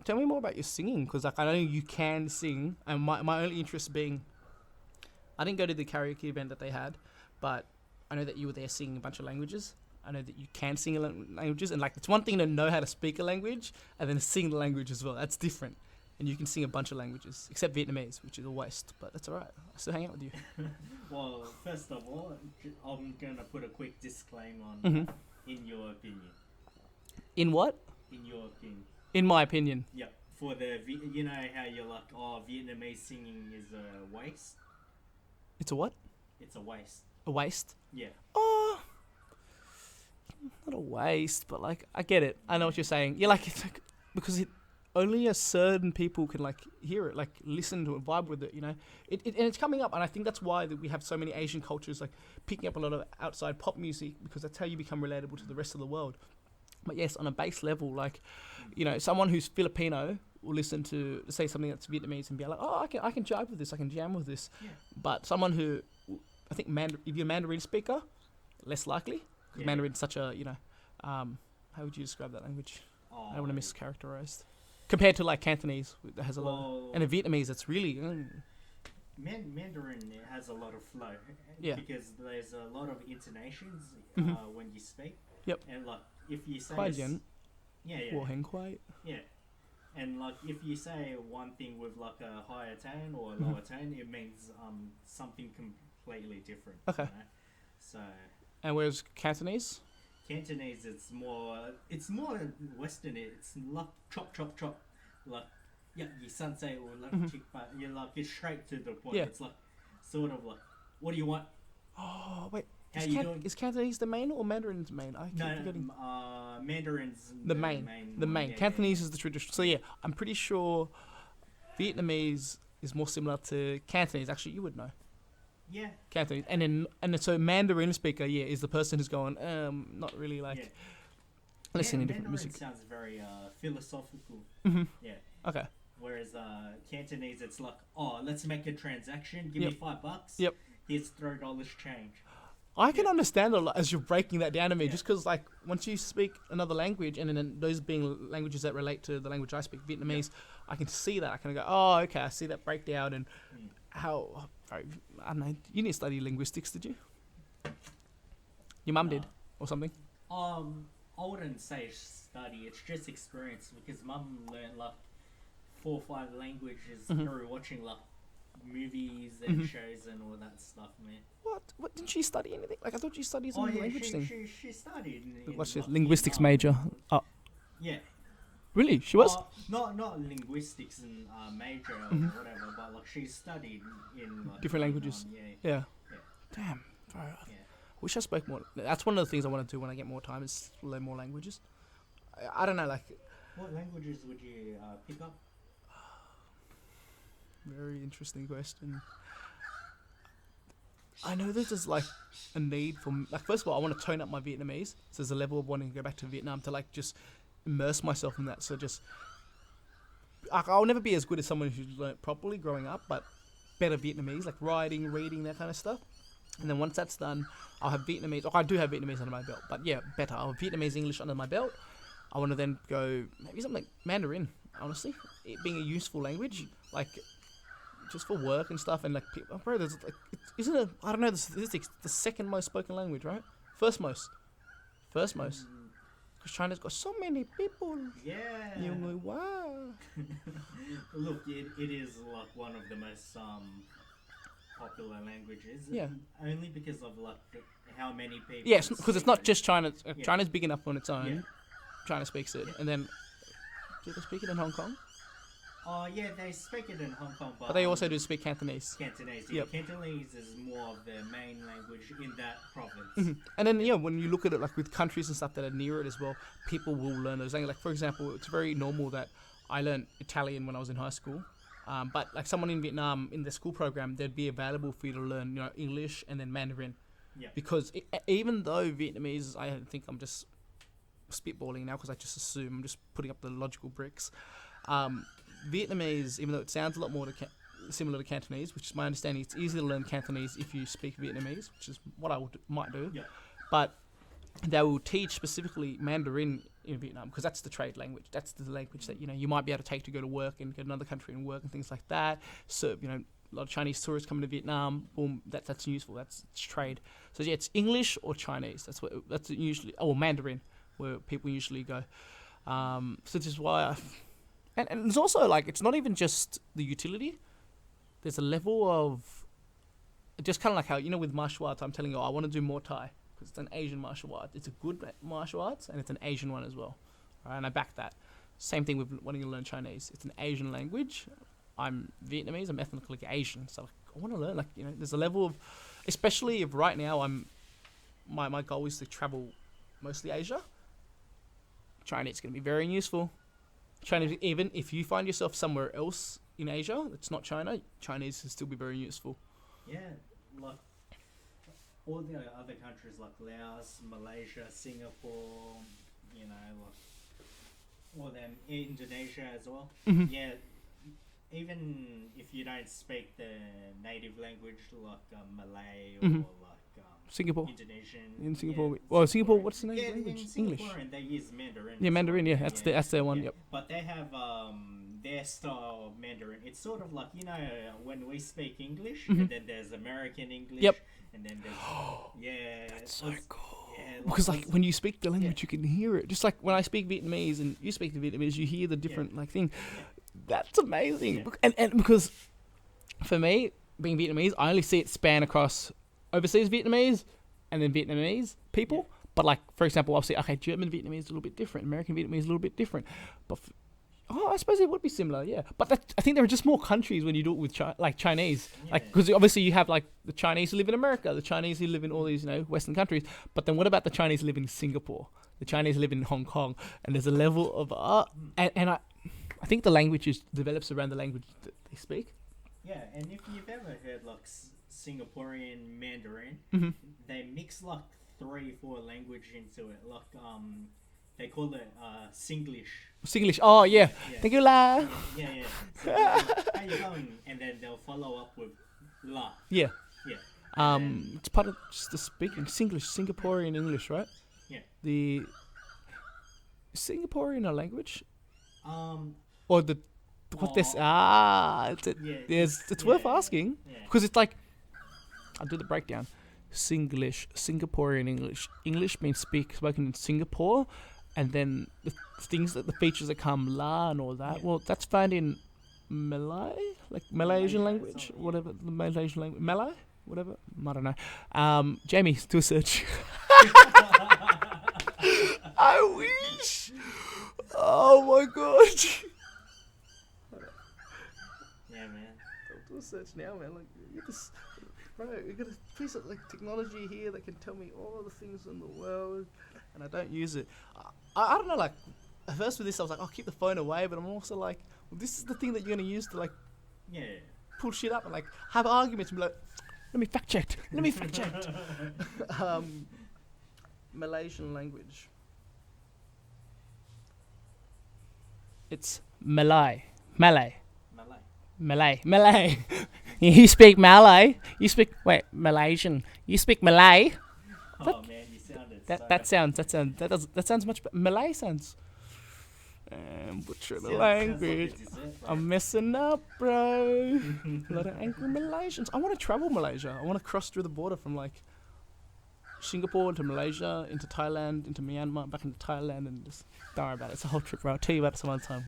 Tell me more about your singing, because like I know you can sing, and my only interest being, I didn't go to the karaoke event that they had, but I know that you were there singing a bunch of languages. I know that you can sing languages, and like it's one thing to know how to speak a language and then sing the language as well. That's different, and you can sing a bunch of languages except Vietnamese, which is a waste. But that's alright. I still hang out with you. Well, first of all, I'm gonna put a quick disclaimer on Hmm. in your opinion. In what? In your opinion. In my opinion. Yep. For the you know how you're like, oh, Vietnamese singing is a waste. It's a what? It's a waste. A waste? Yeah. Oh, not a waste, but like I get it. I know what you're saying. Yeah, like it's like because only a certain people can like hear it, like listen to it, vibe with it. You know, and it's coming up, and I think that's why that we have so many Asian cultures like picking up a lot of outside pop music because that's how you become relatable to the rest of the world. But yes, on a base level, like, you know, someone who's Filipino will listen to say something that's Vietnamese and be like, oh, I can jive with this, I can jam with this. Yeah. But someone who, I think, if you're a Mandarin speaker, less likely because Yeah. Mandarin's such a, how would you describe that language? Oh, I don't want to mischaracterized. Compared to like Cantonese, that has a lot, well, and in Vietnamese, it's really. Mandarin has a lot of flow. Yeah. Because there's a lot of intonations Mhm. when you speak. Yep. And like if you say Quite young. yeah, yeah, 我很快. yeah. And like if you say one thing with like a higher tone or a Mhm. lower tone, it means something completely different. Okay. You know? So And whereas Cantonese, Cantonese, it's more Western. It's like chop chop chop, like yeah, you say or like Mhm. chick, but you're like it's straight to the point. Yeah. It's like sort of like, what do you want? oh wait, How you doing? is Cantonese the main or Mandarin's the main? I keep forgetting. Mandarin's The main. The one, main. yeah, Cantonese is the traditional. So yeah, I'm pretty sure Vietnamese is more similar to Cantonese. Actually, you would know Yeah, Cantonese, and then so Mandarin speaker, yeah, is the person who's going, not really like yeah. listening to different Mandarin music. sounds very philosophical. Hmm. Yeah. Okay. Whereas Cantonese, it's like, oh, let's make a transaction. Give Yep. me $5. Yep. Here's $3 change. I can Yeah. understand a lot as you're breaking that down to me, Yeah. just because like once you speak another language, and then those being languages that relate to the language I speak, Vietnamese, I can see that. I can go, oh, okay, I see that breakdown and Mm. how. I don't know. You didn't study linguistics, did you? Your mum did, or something. I wouldn't say study. It's just experience because mum learned like 4 or 5 languages Mhm. through watching like movies and Mhm. shows and all that stuff, man. What? What? Didn't she study anything? Like I thought she studied Oh some yeah, language thing. she studied. What's like, this? Linguistics Vietnam. major. Oh, Yeah. really? She was. Not linguistics and major or Mhm. whatever, but like she studied in like Different languages. Yeah. Yeah. Yeah. Damn. Bro. Yeah. Wish I spoke more. That's one of the things I want to do when I get more time is learn more languages. I don't know, like What languages would you pick up? very interesting question. I know that there's like a need for like first of all I want to tone up my Vietnamese. So there's a level of wanting to go back to Vietnam to like just immerse myself in that. So just I'll never be as good as someone who's learnt properly growing up, but better Vietnamese, like writing, reading, that kind of stuff. And then once that's done, I'll have Vietnamese. Oh, I do have Vietnamese under my belt, but yeah, better. I'll have Vietnamese English under my belt. I want to then go maybe something like Mandarin. Honestly, it being a useful language, like just for work and stuff, and like people, bro, there's like, isn't it? I don't know the statistics. The second most spoken language, right? First most. Because China's got so many people. Yeah. You know, wow. Look, it is like one of the most popular languages. Yeah. Only because of like how many people. Yes, because it's not speak just China. Yeah. China's big enough on its own. Yeah. China speaks it, Yeah. and then do they speak it in Hong Kong? Oh yeah, they speak it in Hong Kong, But they also do speak Cantonese. Cantonese. Yep. Cantonese is more of the main language in that province. Mhm. And then yeah, when you look at it like with countries and stuff that are near it as well, people will learn those languages. Like for example, it's very normal that I learned Italian when I was in high school. But like someone in Vietnam in their school program, they'd be available for you to learn, English and then Mandarin. Yeah. Because even though Vietnamese, I think I'm just spitballing now because I just assume I'm just putting up the logical bricks. Vietnamese, even though it sounds a lot more similar to Cantonese, which is my understanding, it's easy to learn Cantonese if you speak Vietnamese, which is what I might do. Yeah. But they will teach specifically Mandarin in Vietnam because that's the trade language. That's the language that you might be able to take to go to work and get another country and work and things like that. So a lot of Chinese tourists coming to Vietnam. Boom, that's useful. That's trade. So yeah, it's English or Chinese. That's usually Mandarin where people usually go. So this is why and it's also like it's not even just the utility. There's a level of just kind of like how with martial arts. I'm telling you, I want to do Muay Thai. Because it's an Asian martial art. It's a good martial arts, and it's an Asian one as well. Right? And I back that. Same thing with wanting to learn Chinese. It's an Asian language. I'm Vietnamese. I'm ethnically Asian. So I want to learn. There's a level of, especially if right now my goal is to travel mostly Asia. Chinese is going to be very useful. Chinese, even if you find yourself somewhere else in Asia that's not China, Chinese will still be very useful. Yeah, like all the other countries like Laos, Malaysia, Singapore, all them, Indonesia as well. Mm-hmm. Yeah, even if you don't speak the native language like Malay or Mm-hmm. like Singapore. Indonesian. In Singapore, Yeah, Singapore, what's the native yeah, language? in English. Singapore, and they use Mandarin. Yeah, as Mandarin. well. Yeah, that's their one. Yeah. Yep. But they have their style of Mandarin. It's sort of like when we speak English, Mm-hmm. and then there's American English. Yep. And then there's That's so cool. Yeah, Because when you speak the language, you can hear it. Just like when I speak Vietnamese and you speak the Vietnamese, you hear the different thing. That's amazing. Yeah. And because for me, being Vietnamese, I only see it span across overseas Vietnamese and then Vietnamese people. Yeah. But like, for example, I'll say, okay, German Vietnamese is a little bit different. American Vietnamese is a little bit different. But I suppose it would be similar, yeah. But I think there are just more countries when you do it with Chinese. Yeah. Because obviously you have like the Chinese who live in America, the Chinese who live in all these, Western countries. But then what about the Chinese who live in Singapore? The Chinese who live in Hong Kong? And there's a level of and I think the language develops around the language that they speak. Yeah, and if you've ever heard like Singaporean Mandarin, Mm-hmm. they mix like 3-4 language into it. Like they call it Singlish. Singlish. Oh yeah. Yeah. Thank you, la. Yeah. So, how you going? And then they'll follow up with la. Yeah. Yeah. It's part of just the speaking Singlish, Singaporean English, right? Yeah. The Singaporean a language Um. or the what this it's worth asking Yeah. because it's like I'll do the breakdown. Singlish, Singaporean English means spoken in Singapore, and then the features that come la and all that. Yeah. Well, that's found in Malay, like Malaysian Malaysia, language, something, yeah. whatever the Malaysian language, Malay, whatever. I don't know. Jamie, do a search. I wish. Oh my god. Yeah, man. I'll do a search now, man. Like, you get this, bro. You got a piece of technology here that can tell me all the things in the world, and I don't use it. I don't know. Like, at first with this, I was like, I'll keep the phone away, but I'm also like, well, this is the thing that you're gonna use to like Yeah. pull shit up and like have arguments and be like, let me fact check. Malaysian language. It's Malay. Malay. You speak Malay. Malaysian. You speak Malay. Oh man, you sounded That sounds much better. Malay sounds. Butcher the language. I'm messing up, bro. A lot of angry Malaysians. I want to travel Malaysia. I want to cross through the border from like Singapore into Malaysia, into Thailand, into Myanmar, back into Thailand, and just don't worry about it. It's a whole trip, bro. I'll tell you about it some other time.